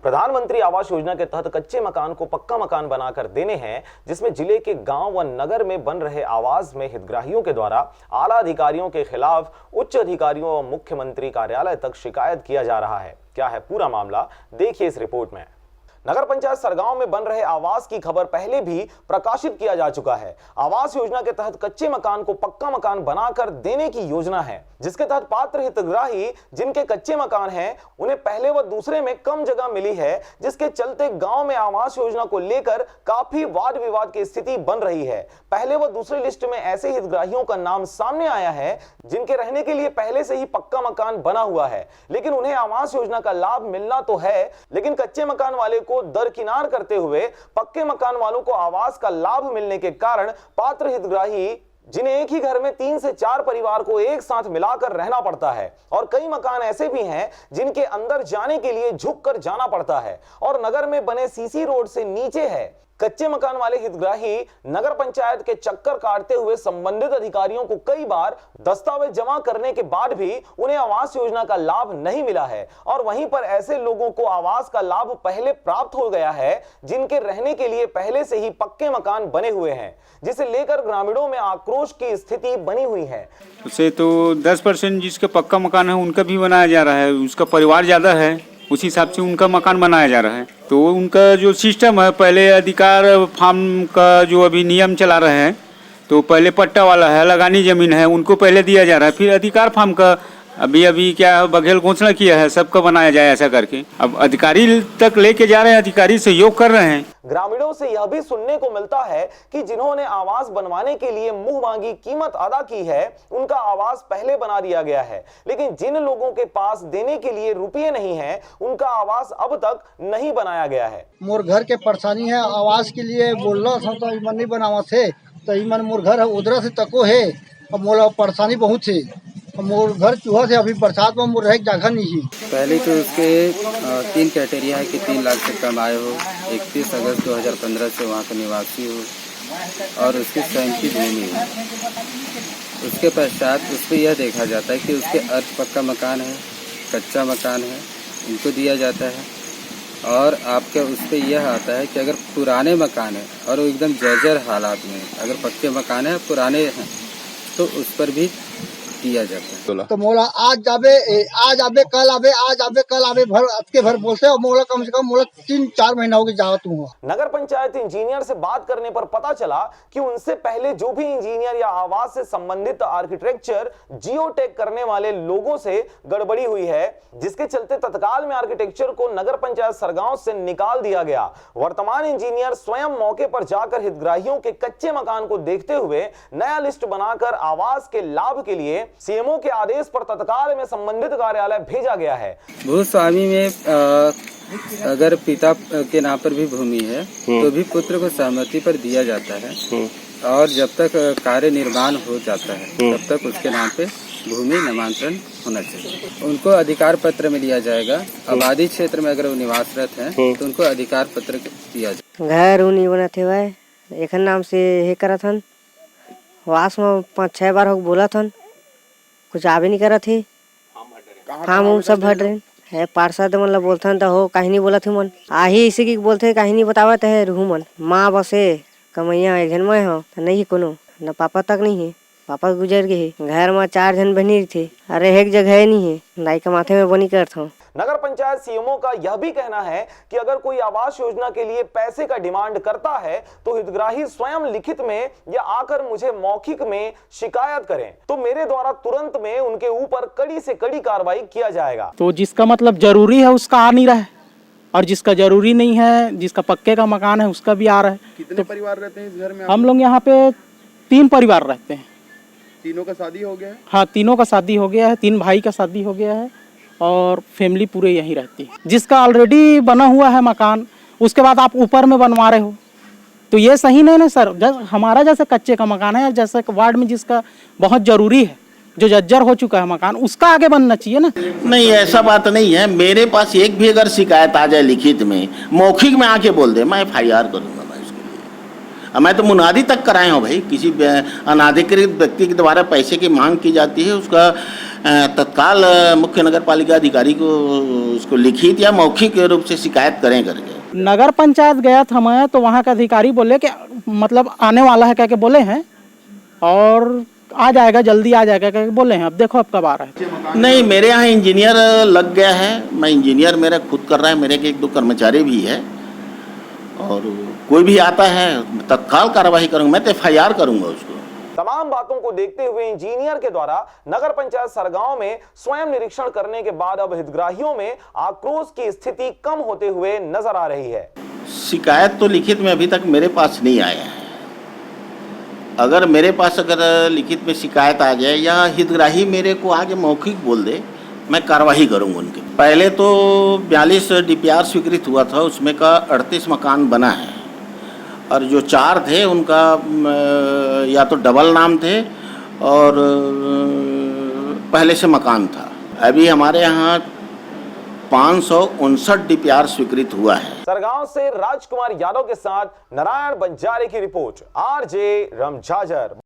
प्रधानमंत्री आवास योजना के तहत कच्चे मकान को पक्का मकान बनाकर देने हैं, जिसमें जिले के गांव व नगर में बन रहे आवास में हितग्राहियों के द्वारा आला अधिकारियों के खिलाफ उच्च अधिकारियों व मुख्यमंत्री कार्यालय तक शिकायत किया जा रहा है। क्या है पूरा मामला, देखिए इस रिपोर्ट में। नगर पंचायत सरगांव में बन रहे आवास की खबर पहले भी प्रकाशित किया जा चुका है। आवास योजना के तहत कच्चे मकान को पक्का मकान बनाकर देने की योजना है, जिसके तहत पात्र हितग्राही जिनके कच्चे मकान हैं, उन्हें पहले व दूसरे में कम जगह मिली है, जिसके चलते गांव में आवास योजना को लेकर काफी वाद विवाद की स्थिति बन रही है। पहले व दूसरी लिस्ट में ऐसे हितग्राहियों का नाम सामने आया है जिनके रहने के लिए पहले से ही पक्का मकान बना हुआ है, लेकिन उन्हें आवास योजना का लाभ मिलना तो है, लेकिन कच्चे मकान वाले को दरकिनार करते हुए पक्के मकान वालों को आवास का लाभ मिलने के कारण पात्र हितग्राही जिन्हें एक ही घर में 3 से 4 परिवार को एक साथ मिलाकर रहना पड़ता है, और कई मकान ऐसे भी हैं जिनके अंदर जाने के लिए झुककर जाना पड़ता है और नगर में बने सीसी रोड से नीचे है। कच्चे मकान वाले हितग्राही नगर पंचायत के चक्कर काटते हुए संबंधित अधिकारियों को कई बार दस्तावेज जमा करने के बाद भी उन्हें आवास योजना का लाभ नहीं मिला है, और वहीं पर ऐसे लोगों को आवास का लाभ पहले प्राप्त हो गया है जिनके रहने के लिए पहले से ही पक्के मकान बने हुए हैं, जिसे लेकर ग्रामीणों में आक्रोश की स्थिति बनी हुई है। उसे तो 10% जिसका पक्का मकान है उनका भी बनाया जा रहा है, उसका परिवार ज्यादा है, उसी हिसाब से उनका मकान बनाया जा रहा है। तो उनका जो सिस्टम है, पहले अधिकार फार्म का जो अभी नियम चला रहे हैं, तो पहले पट्टा वाला है, लगानी जमीन है, उनको पहले दिया जा रहा है, फिर अधिकार फार्म का अभी क्या बघेल घोषणा किया है सबका बनाया जाए ऐसा करके। अब अधिकारी तक लेके जा रहे हैं, अधिकारी सहयोग कर रहे हैं। ग्रामीणों से यह भी सुनने को मिलता है कि जिन्होंने आवास बनवाने के लिए मुंह मांगी कीमत अदा की है, उनका आवास पहले बना दिया गया है, लेकिन जिन लोगों के पास देने के लिए रुपये नहीं है, उनका आवास अब तक नहीं बनाया गया है। मोर घर के परेशानी है, आवास के लिए बोल रहा था तो मन नहीं बनावा थे, तो मन मोर घर है उधर से तको है, अब मोला परेशानी बहुत है, मोर घर चूहा से अभी बरसात में मोर रह जगह नहीं है। पहले तो उसके 3 क्राइटेरिया है कि 3 लाख से कम आए हो, 31 अगस्त 2015 से वहाँ का निवासी हो और उसकी स्वयं की भूमि हो। उसके पश्चात उस पर यह देखा जाता है कि उसके अर्ध पक्का मकान है, कच्चा मकान है, इनको दिया जाता है। और आपके उस पर यह आता है कि अगर पुराने मकान है और वो एकदम जर्जर हालात में, अगर पक्के मकान है पुराने हैं तो उस पर भी दिया जाता है। तो मोला आज आबे कल आबे भर आज के भर बोलते और मोला कम से कम मोला 3-4 महीना हो गए जावत हूँ। नगर पंचायत इंजीनियर से बात करने पर पता चला कि उनसे पहले जो भी इंजीनियर या आवास से संबंधित आर्किटेक्चर जियोटेक करने वाले लोगों से गड़बड़ी हुई है, जिसके चलते तत्काल में आर्किटेक्चर को नगर पंचायत सरगांव से निकाल दिया गया। वर्तमान इंजीनियर स्वयं मौके पर जाकर हितग्राहियों के कच्चे मकान को देखते हुए नया लिस्ट बनाकर आवास के लाभ के लिए सीएमओ के आदेश पर तत्काल में संबंधित कार्यालय भेजा गया है। भूस्वामी में अगर पिता के नाम पर भी भूमि है तो भी पुत्र को सहमति पर दिया जाता है, और जब तक कार्य निर्माण हो जाता है तब तक उसके नाम पे भूमि नामांतरण होना चाहिए। उनको अधिकार पत्र में दिया जाएगा। आबादी क्षेत्र में अगर वो निवासरत हैं तो उनको अधिकार पत्र दिया जाएगा। घर नहीं बना थे भाई, एक नाम से हे करा था, वास में 5-6 बार हो बोला था, कुछ आवे नहीं करा थे, हम सब भर रहे है। पार्षद मतलब बोलते तो हो कहीं नहीं बोला थे मन, आही इसी की बोलते कहीं नहीं बतावत है रहू मन। माँ बसे कमैया एक जन मैं हो नहीं कोनो, न पापा तक नहीं है, पापा गुजर गए, घर में 4 जन बनी थे, अरे एक जगह नहीं है, नाई के माथे में बनी करता हूँ। नगर पंचायत सीएमओ का यह भी कहना है कि अगर कोई आवास योजना के लिए पैसे का डिमांड करता है तो हितग्राही स्वयं लिखित में या आकर मुझे मौखिक में शिकायत करें, तो मेरे द्वारा तुरंत में उनके ऊपर कड़ी से कड़ी कार्रवाई किया जाएगा। तो जिसका मतलब जरूरी है उसका आ नहीं रहा है, और जिसका जरूरी नहीं है, जिसका पक्के का मकान है उसका भी आ रहा है। कितने परिवार रहते हैं इस घर में? हम लोग यहाँ पे 3 परिवार रहते हैं। तीनों का शादी हो गया है? हाँ, तीनों का शादी हो गया है, 3 भाई का शादी हो गया है और फैमिली पूरे यहीं रहती है। जिसका ऑलरेडी बना हुआ है मकान, उसके बाद आप ऊपर में बनवा रहे हो, तो ये सही नहीं ना सर। हमारा जैसे कच्चे का मकान है, जैसे वार्ड में जिसका बहुत जरूरी है, जो जर्जर हो चुका है मकान, उसका आगे बनना चाहिए ना। नहीं, ऐसा बात नहीं है। मेरे पास एक भी अगर शिकायत आ जाए लिखित में, मौखिक में आके बोल दे, मैं FIR करूँगा। मैं तो मुनादी तक कराए हूँ भाई। किसी अनाधिकृत व्यक्ति के द्वारा पैसे की मांग की जाती है, उसका तत्काल मुख्य नगर पालिका अधिकारी को उसको लिखित या मौखिक रूप से शिकायत करें करके। नगर पंचायत गया था मैं, तो वहाँ के अधिकारी बोले कि मतलब आने वाला है कह के बोले हैं, और आ जाएगा, जल्दी आ जाएगा कह के बोले हैं। अब देखो अब कब आ रहा है। नहीं, मेरे यहाँ इंजीनियर लग गया है, मैं इंजीनियर मेरा खुद कर रहा है, मेरे के 1-2 कर्मचारी भी है, और कोई भी आता है तत्काल कार्रवाई करूँगा, मैं तो FIR करूँगा उसको। तमाम बातों को देखते हुए इंजीनियर के द्वारा नगर पंचायत सरगांव में स्वयं निरीक्षण करने के बाद अब हितग्राहियों में आक्रोश की स्थिति कम होते हुए नजर आ रही है। शिकायत तो लिखित में अभी तक मेरे पास नहीं आया है। अगर मेरे पास लिखित में शिकायत आ जाए या हितग्राही मेरे को आगे मौखिक बोल दे, मैं कार्रवाई करूंगा उनके। पहले तो 42 DPR स्वीकृत हुआ था, उसमें का 38 मकान बना है, और जो 4 थे उनका या तो डबल नाम थे और पहले से मकान था। अभी हमारे यहाँ 559 DPR स्वीकृत हुआ है। सरगांव से राजकुमार यादव के साथ नारायण बंजारे की रिपोर्ट, RJ रमझाझर।